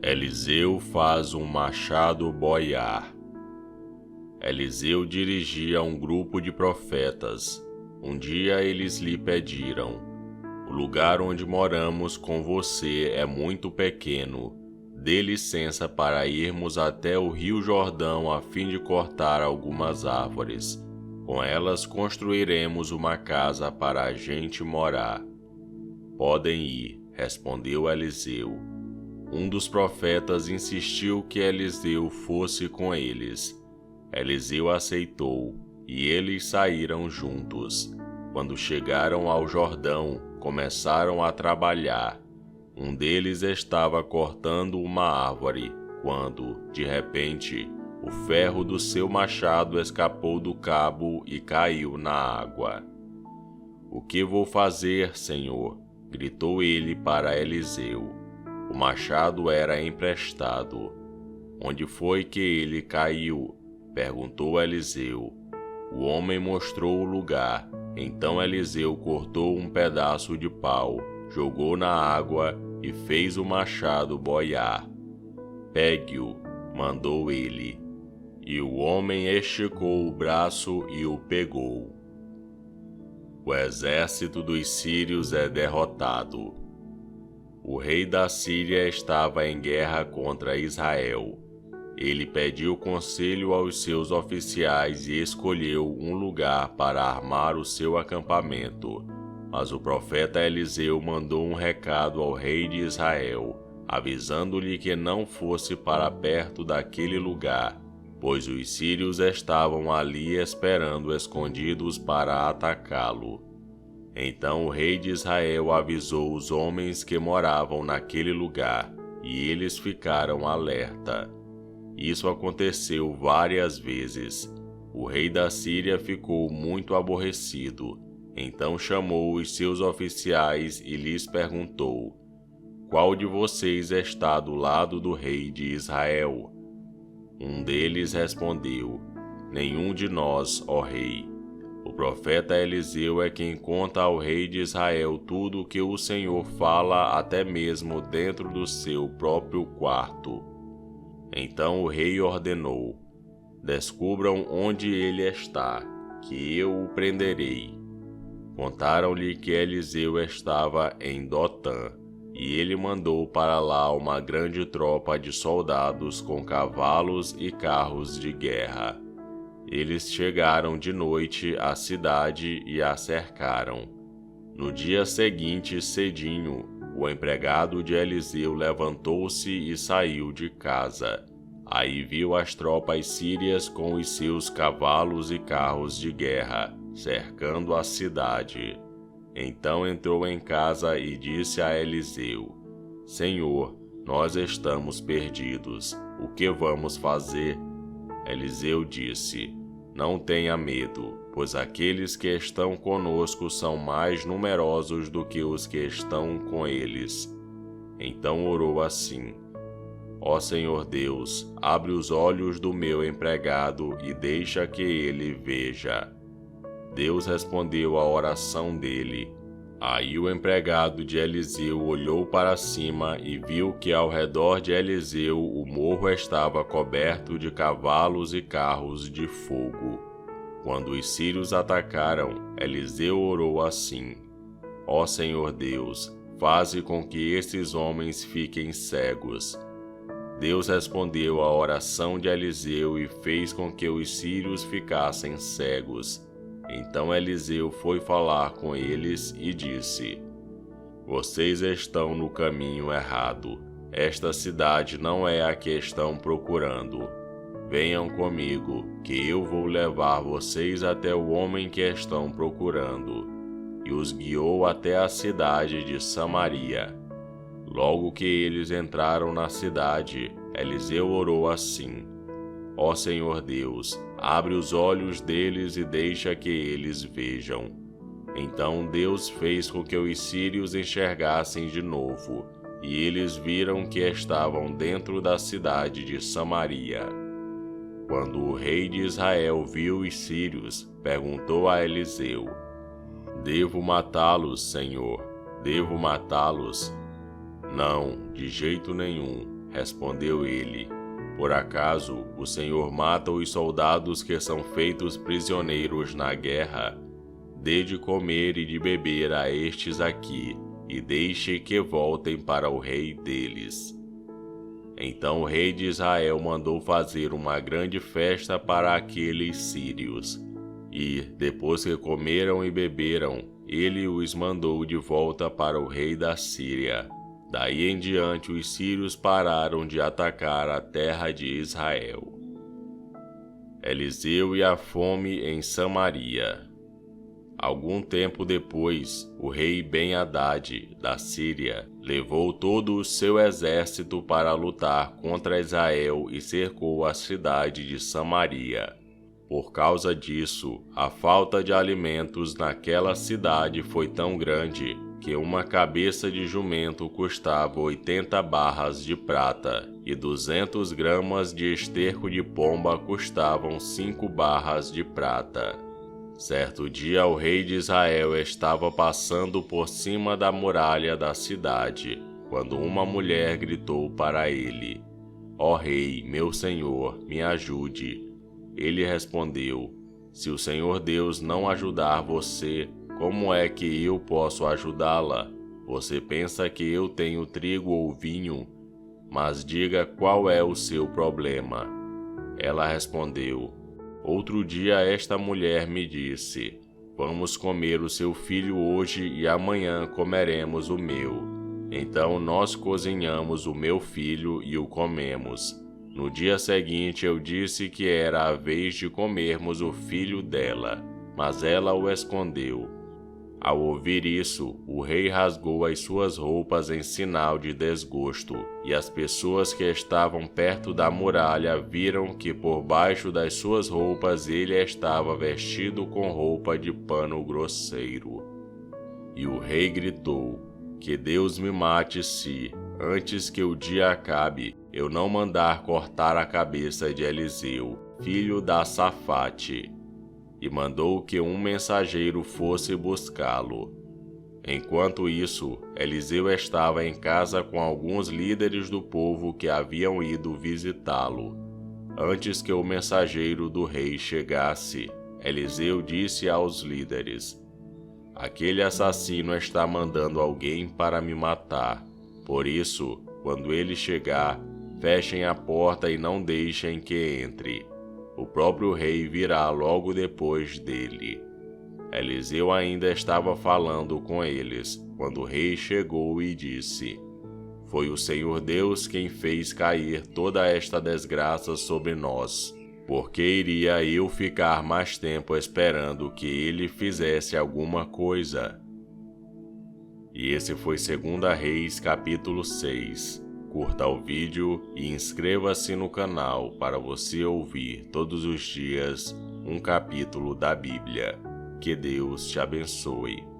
Eliseu faz um machado boiar. Eliseu dirigia um grupo de profetas. Um dia eles lhe pediram: o lugar onde moramos com você é muito pequeno. Dê licença para irmos até o rio Jordão a fim de cortar algumas árvores. Com elas construiremos uma casa para a gente morar. Podem ir, respondeu Eliseu. Um dos profetas insistiu que Eliseu fosse com eles. Eliseu aceitou, e eles saíram juntos. Quando chegaram ao Jordão, começaram a trabalhar. Um deles estava cortando uma árvore, quando, de repente, o ferro do seu machado escapou do cabo e caiu na água. "O que vou fazer, Senhor?" gritou ele para Eliseu. O machado era emprestado. "Onde foi que ele caiu?" perguntou Eliseu. O homem mostrou o lugar. Então Eliseu cortou um pedaço de pau, jogou na água e fez o machado boiar. "Pegue-o", mandou ele. E o homem esticou o braço e o pegou. O exército dos sírios é derrotado. O rei da Síria estava em guerra contra Israel. Ele pediu conselho aos seus oficiais e escolheu um lugar para armar o seu acampamento. Mas o profeta Eliseu mandou um recado ao rei de Israel, avisando-lhe que não fosse para perto daquele lugar, pois os sírios estavam ali esperando escondidos para atacá-lo. Então o rei de Israel avisou os homens que moravam naquele lugar, e eles ficaram alerta. Isso aconteceu várias vezes. O rei da Síria ficou muito aborrecido. Então chamou os seus oficiais e lhes perguntou: "Qual de vocês está do lado do rei de Israel?" Um deles respondeu: "Nenhum de nós, ó rei. O profeta Eliseu é quem conta ao rei de Israel tudo o que o Senhor fala, até mesmo dentro do seu próprio quarto." Então o rei ordenou: "Descubram onde ele está, que eu o prenderei." Contaram-lhe que Eliseu estava em Dotã, e ele mandou para lá uma grande tropa de soldados com cavalos e carros de guerra. Eles chegaram de noite à cidade e a cercaram. No dia seguinte, cedinho, o empregado de Eliseu levantou-se e saiu de casa. Aí viu as tropas sírias com os seus cavalos e carros de guerra, cercando a cidade. Então entrou em casa e disse a Eliseu: "Senhor, nós estamos perdidos. O que vamos fazer?" Eliseu disse: "Não tenha medo, pois aqueles que estão conosco são mais numerosos do que os que estão com eles." Então orou assim: "Ó Senhor Deus, abre os olhos do meu empregado e deixa que ele veja." Deus respondeu à oração dele. Aí o empregado de Eliseu olhou para cima e viu que ao redor de Eliseu o morro estava coberto de cavalos e carros de fogo. Quando os sírios atacaram, Eliseu orou assim: "Ó Senhor Deus, faze com que esses homens fiquem cegos." Deus respondeu à oração de Eliseu e fez com que os sírios ficassem cegos. Então Eliseu foi falar com eles e disse: "Vocês estão no caminho errado. Esta cidade não é a que estão procurando. Venham comigo, que eu vou levar vocês até o homem que estão procurando." E os guiou até a cidade de Samaria. Logo que eles entraram na cidade, Eliseu orou assim: "Ó Senhor Deus, abre os olhos deles e deixa que eles vejam." Então Deus fez com que os sírios enxergassem de novo, e eles viram que estavam dentro da cidade de Samaria. Quando o rei de Israel viu os sírios, perguntou a Eliseu: "Devo matá-los, Senhor? Devo matá-los?" "Não, de jeito nenhum", Respondeu ele: Por acaso o Senhor mata os soldados que são feitos prisioneiros na guerra? Dê de comer e de beber a estes aqui, e deixe que voltem para o rei deles. Então o rei de Israel mandou fazer uma grande festa para aqueles sírios. E, depois que comeram e beberam, ele os mandou de volta para o rei da Síria. Daí em diante os sírios pararam de atacar a terra de Israel. Eliseu e a fome em Samaria. Algum tempo depois, o rei Ben-Hadad, da Síria, levou todo o seu exército para lutar contra Israel e cercou a cidade de Samaria. Por causa disso, a falta de alimentos naquela cidade foi tão grande que uma cabeça de jumento custava 80 barras de prata e 200 gramas de esterco de pomba custavam 5 barras de prata. Certo dia o rei de Israel estava passando por cima da muralha da cidade, quando uma mulher gritou para ele: Ó rei, meu senhor, me ajude. Ele respondeu: Se o Senhor Deus não ajudar você, como é que eu posso ajudá-la? Você pensa que eu tenho trigo ou vinho? Mas diga qual é o seu problema. Ela respondeu: Outro dia esta mulher me disse: Vamos comer o seu filho hoje e amanhã comeremos o meu. Então nós cozinhamos o meu filho e o comemos. No dia seguinte eu disse que era a vez de comermos o filho dela, mas ela o escondeu. Ao ouvir isso, o rei rasgou as suas roupas em sinal de desgosto, e as pessoas que estavam perto da muralha viram que por baixo das suas roupas ele estava vestido com roupa de pano grosseiro. E o rei gritou: Que Deus me mate se, antes que o dia acabe, eu não mandar cortar a cabeça de Eliseu, filho da Safate. E mandou que um mensageiro fosse buscá-lo. Enquanto isso, Eliseu estava em casa com alguns líderes do povo que haviam ido visitá-lo. Antes que o mensageiro do rei chegasse, Eliseu disse aos líderes: Aquele assassino está mandando alguém para me matar. Por isso, quando ele chegar, fechem a porta e não deixem que entre. O próprio rei virá logo depois dele. Eliseu ainda estava falando com eles, quando o rei chegou e disse: Foi o Senhor Deus quem fez cair toda esta desgraça sobre nós. Por que iria eu ficar mais tempo esperando que ele fizesse alguma coisa? E esse foi 2 Reis capítulo 6. Curta o vídeo e inscreva-se no canal para você ouvir todos os dias um capítulo da Bíblia. Que Deus te abençoe.